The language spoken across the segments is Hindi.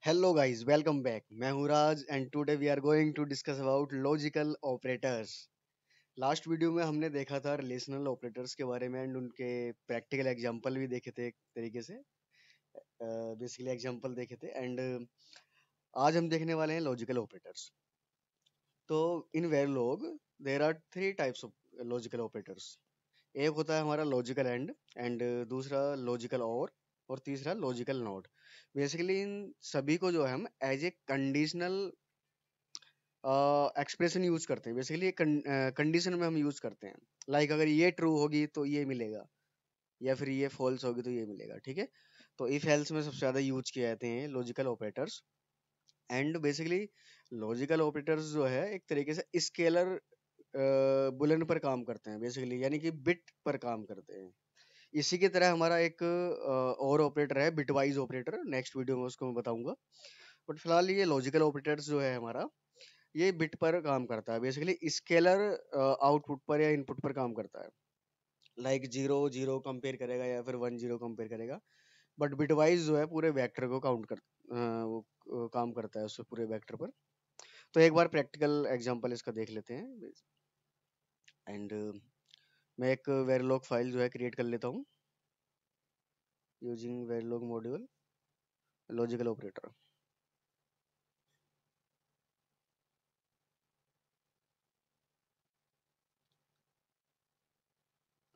Hello guys, welcome back. मैं हूं Raj and today we are going to discuss about logical operators. Last video में हमने देखा था रिलेशनल ऑपरेटर्स के बारे में एंड उनके प्रैक्टिकल एग्जांपल भी देखे थे एक तरीके से। बेसिकली एग्जांपल देखे थे एंड आज हम देखने वाले हैं लॉजिकल ऑपरेटर्स। तो in Verilog there are three types of logical operators. एक होता है हमारा लॉजिकल एंड दूसरा लॉजिकल और तीसरा लॉजिकल नॉट। बेसिकली इन सभी को जो है हम as a conditional expression use करते हैं। बेसिकली कंडीशन में हम यूज करते हैं। लाइक अगर ये ट्रू होगी तो ये मिलेगा, या फिर ये फॉल्स होगी तो ये मिलेगा। ठीक है। तो इफ एल्स में सबसे ज्यादा यूज किए जाते हैं logical operators. And basically logical operators जो है एक तरीके से स्केलर बुलन पर काम करते हैं, बेसिकली यानी कि बिट पर काम करते हैं। इसी की तरह हमारा एक और ऑपरेटर है बिटवाइज ऑपरेटर। नेक्स्ट वीडियो में उसको मैं बताऊंगा। बट फिलहाल ये लॉजिकल ऑपरेटर्स जो है हमारा, ये बिट पर काम करता है। बेसिकली स्केलर आउटपुट पर या इनपुट पर काम करता है। लाइक जीरो जीरो कंपेयर करेगा या फिर वन जीरो कंपेयर करेगा। बट बिटवाइज जो है पूरे वेक्टर को काउंट कर वो काम करता है उससे पूरे वेक्टर पर। तो एक बार प्रैक्टिकल एग्जांपल इसका देख लेते हैं। एंड मैं एक वेरिलॉग फाइल जो है क्रिएट कर लेता हूँ using Verilog module logical operator.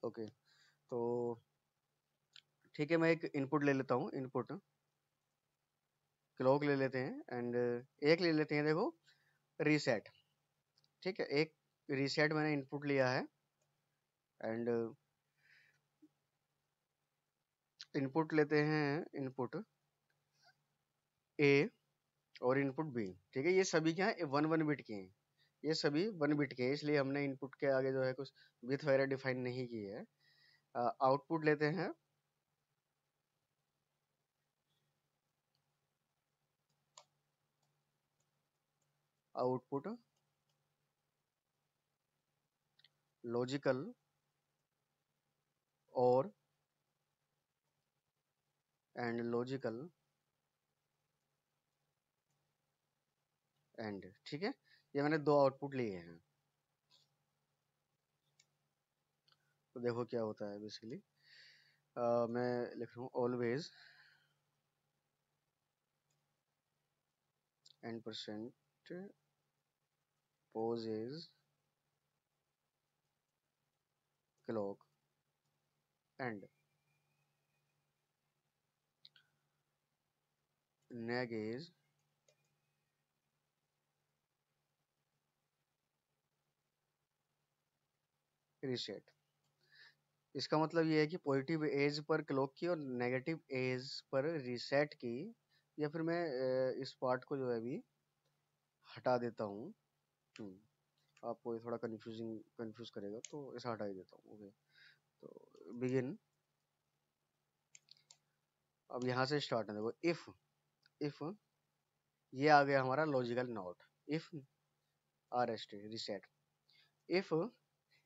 Okay. तो ठीक है, मैं एक इनपुट ले लेता हूँ। इनपुट क्लॉक ले लेते हैं एंड एक ले लेते हैं, देखो, रीसेट। ठीक है, एक रीसेट मैंने इनपुट लिया है एंड इनपुट लेते हैं इनपुट ए और इनपुट बी। ठीक है, ये सभी क्या है, वन वन बिट के हैं। ये सभी वन बिट के हैं, इसलिए हमने इनपुट के आगे जो है कुछ विथ वगैरह डिफाइन नहीं की है। आउटपुट लेते हैं आउटपुट लॉजिकल और एंड लॉजिकल एंड। ठीक है, ये मैंने दो आउटपुट लिए हैं। तो देखो क्या होता है। बेसिकली मैं लिख रहा हूँ always and percent poses clock and nag is reset। इसका मतलब ये है कि पॉजिटिव एज पर क्लॉक की और नेगेटिव एज पर रीसेट की। या फिर मैं इस पार्ट को जो है अभी हटा देता हूँ। आपको ये थोड़ा कंफ्यूज करेगा तो इसे हटा ही देता हूँ। ओके। तो बिगिन, अब यहाँ से स्टार्ट है। देखो, इफ ये आ गया हमारा logical not. If R S T reset, if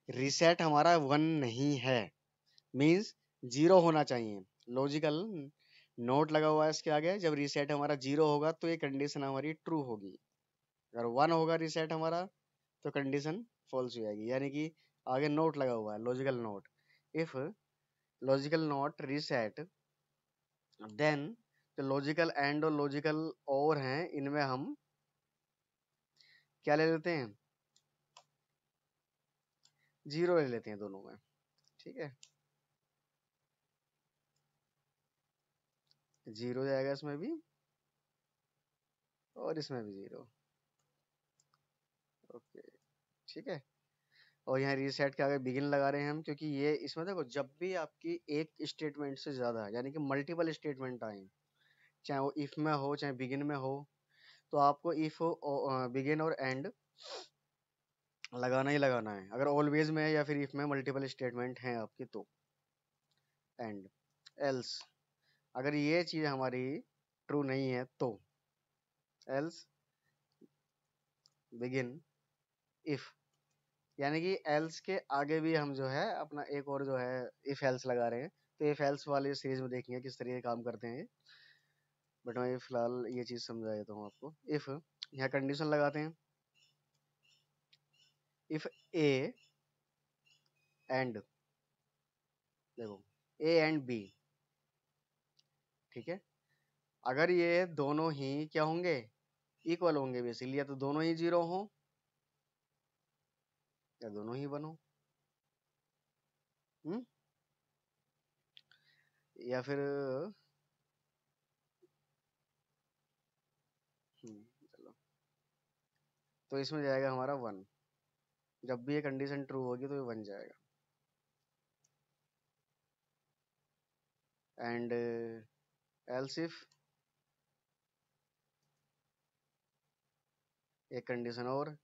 reset हमारा वन नहीं है, मीन्स जीरो होना चाहिए। लॉजिकल नोट लगा हुआ है इसके आगे। जब रीसेट हमारा जीरो होगा तो ये कंडीशन हमारी ट्रू होगी। अगर वन होगा रीसेट हमारा तो कंडीशन फॉल्स हो जाएगी। यानी कि आगे नोट लगा हुआ है logical not. If logical not reset, then जो लॉजिकल एंड और लॉजिकल और हैं इनमें हम क्या ले लेते हैं, जीरो ले लेते हैं दोनों में। ठीक है, जीरो जाएगा इसमें भी और इसमें भी जीरो। ओके। ठीक है। और यहाँ रीसेट के आगे बिगिन लगा रहे हैं हम, क्योंकि ये इसमें देखो जब भी आपकी एक स्टेटमेंट से ज्यादा यानी कि मल्टीपल स्टेटमेंट आए, चाहे वो इफ में हो चाहे बिगिन में हो, तो आपको इफ बिगिन और एंड लगाना ही लगाना है। अगर ऑलवेज में है या फिर इफ में मल्टीपल स्टेटमेंट हैं आपकी तो एंड। एल्स अगर ये चीज हमारी ट्रू नहीं है तो एल्स बिगिन इफ। यानी कि एल्स के आगे भी हम जो है अपना एक और जो है इफ एल्स लगा रहे हैं। तो इफ एल्स वाले सीरीज में देखेंगे किस तरीके काम करते हैं। बट मैं फिलहाल ये चीज़ समझा देता हूँ आपको। इफ़ यहाँ कंडीशन लगाते हैं, इफ़ ए एंड, देखो ए एंड बी, ठीक है, अगर ये दोनों ही क्या होंगे, इक्वल होंगे बेसिकली, या तो दोनों ही जीरो हो या दोनों ही वन हो, हम्म, या फिर चलो, तो इसमें जाएगा हमारा वन। जब भी ये कंडीशन ट्रू होगी तो ये बन जाएगा। एंड एल्स इफ, एक कंडीशन और,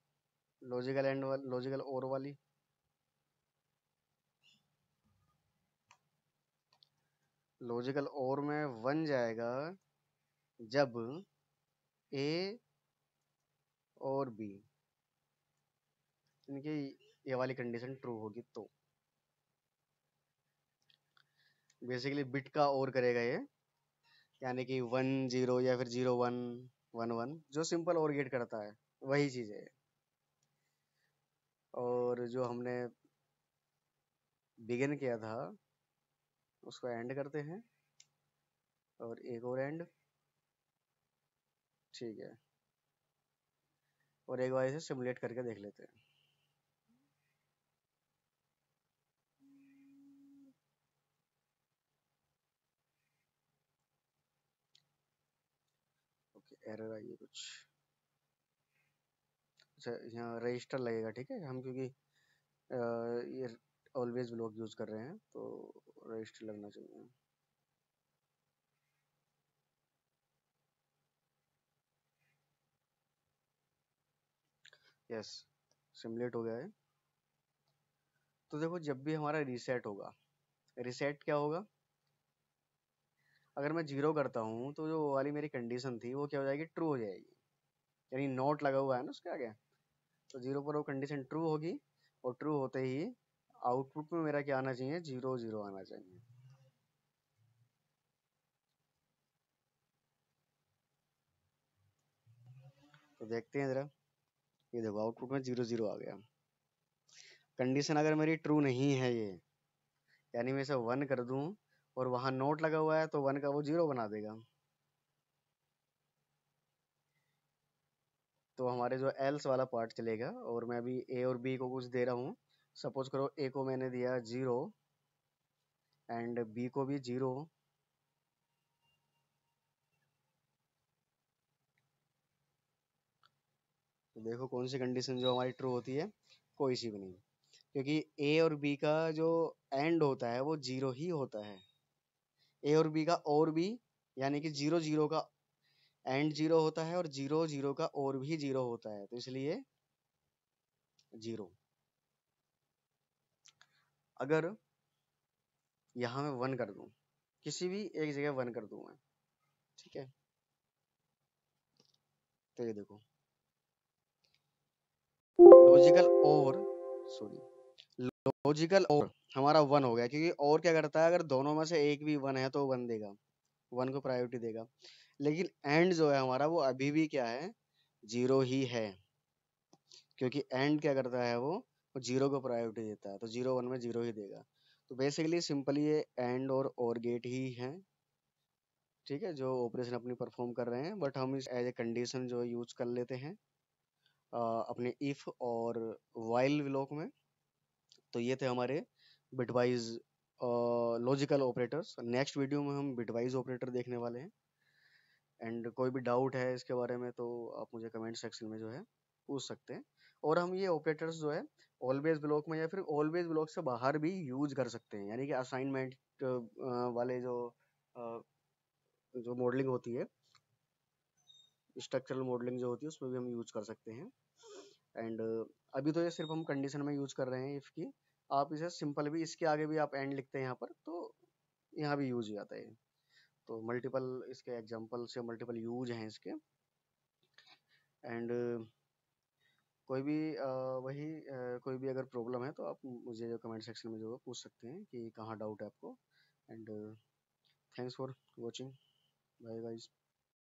लॉजिकल एंड वाली, लॉजिकल और वाली, लॉजिकल और में बन जाएगा जब ए और बी, इनकी ये वाली कंडीशन ट्रू होगी तो बेसिकली बिट का और करेगा ये, यानी कि 1 0 या फिर 0 1 1 1, जो सिंपल और गेट करता है वही चीज़ है। और जो हमने बिगिन किया था उसको एंड करते हैं, और एक और एंड, ठीक है, और एक बार इसे सिमुलेट करके देख लेते हैं। ओके, एरर आई है कुछ, अच्छा यहाँ रजिस्टर लगेगा, ठीक है, हम क्योंकि ये ऑलवेज ब्लॉक यूज कर रहे हैं तो रजिस्टर लगना चाहिए। यस, सिमुलेट हो गया है। तो देखो जब भी हमारा रीसेट होगा, रीसेट क्या होगा, अगर मैं जीरो करता हूँ तो जो वो वाली मेरी कंडीशन थी वो क्या हो जाएगी, ट्रू हो जाएगी, यानी नोट लगा हुआ है ना उसके आगे, तो जीरो पर वो कंडीशन ट्रू होगी, और ट्रू होते ही आउटपुट में मेरा क्या आना चाहिए, 0 0 आना चाहिए। तो देखते हैं जरा, ये देखो आउटपुट में 0 0 आ गया। कंडीशन अगर मेरी ट्रू नहीं है ये, यानी मैं इसे वन कर दूं और वहां नोट लगा हुआ है तो वन का वो जीरो बना देगा। तो हमारे जो एल्स वाला पार्ट चलेगा, और मैं अभी ए और बी को कुछ दे रहा हूँ। सपोज करो ए को मैंने दिया 0 एंड बी को भी 0, तो देखो कौन सी कंडीशन जो हमारी ट्रू होती है, कोई सी भी नहीं, क्योंकि ए और बी का जो एंड होता है वो 0 ही होता है। ए और बी का और भी, यानी कि 0 0 का एंड 0 होता है, और 0 0 का और भी 0 होता है, तो इसलिए 0। अगर यहाँ मैं वन कर दूं, किसी भी एक जगह वन कर दूं मैं, ठीक है, तो ये देखो लॉजिकल और, सॉरी, लॉजिकल और हमारा वन हो गया, क्योंकि और क्या करता है, अगर दोनों में से एक भी वन है तो वन देगा, वन को प्रायोरिटी देगा। लेकिन एंड जो है हमारा वो अभी भी क्या है, 0 ही है, क्योंकि एंड क्या करता है वो 0 को प्रायोरिटी देता है, तो 0 1 में 0 ही देगा। तो बेसिकली सिंपली ये एंड और गेट ही है, ठीक है, जो ऑपरेशन अपनी परफॉर्म कर रहे हैं, बट हम इस एज ए कंडीशन जो यूज कर लेते हैं अपने इफ और वाइल ब्लॉक में। तो ये थे हमारे bitwise logical operators. Next video में हम बिटवाइज ऑपरेटर देखने वाले हैं। एंड कोई भी डाउट है इसके बारे में तो आप मुझे कमेंट सेक्शन में जो है पूछ सकते हैं। और हम ये ऑपरेटर्स जो है ऑलवेज ब्लॉक में या फिर ऑलवेज ब्लॉक से बाहर भी यूज कर सकते हैं, यानी कि असाइनमेंट वाले जो मॉडलिंग होती है, स्ट्रक्चरल मॉडलिंग जो होती है उसमें भी हम यूज कर सकते हैं। एंड अभी तो ये सिर्फ हम कंडीशन में यूज कर रहे हैं इफ की, आप इसे सिंपल भी, इसके आगे भी आप एंड लिखते हैं यहाँ पर तो यहाँ भी यूज हो जाता है। तो मल्टीपल इसके एग्जांपल से मल्टीपल यूज हैं इसके। एंड कोई भी कोई भी अगर प्रॉब्लम है तो आप मुझे जो कमेंट सेक्शन में जो है पूछ सकते हैं कि कहाँ डाउट है आपको। And thanks for watching, bye guys.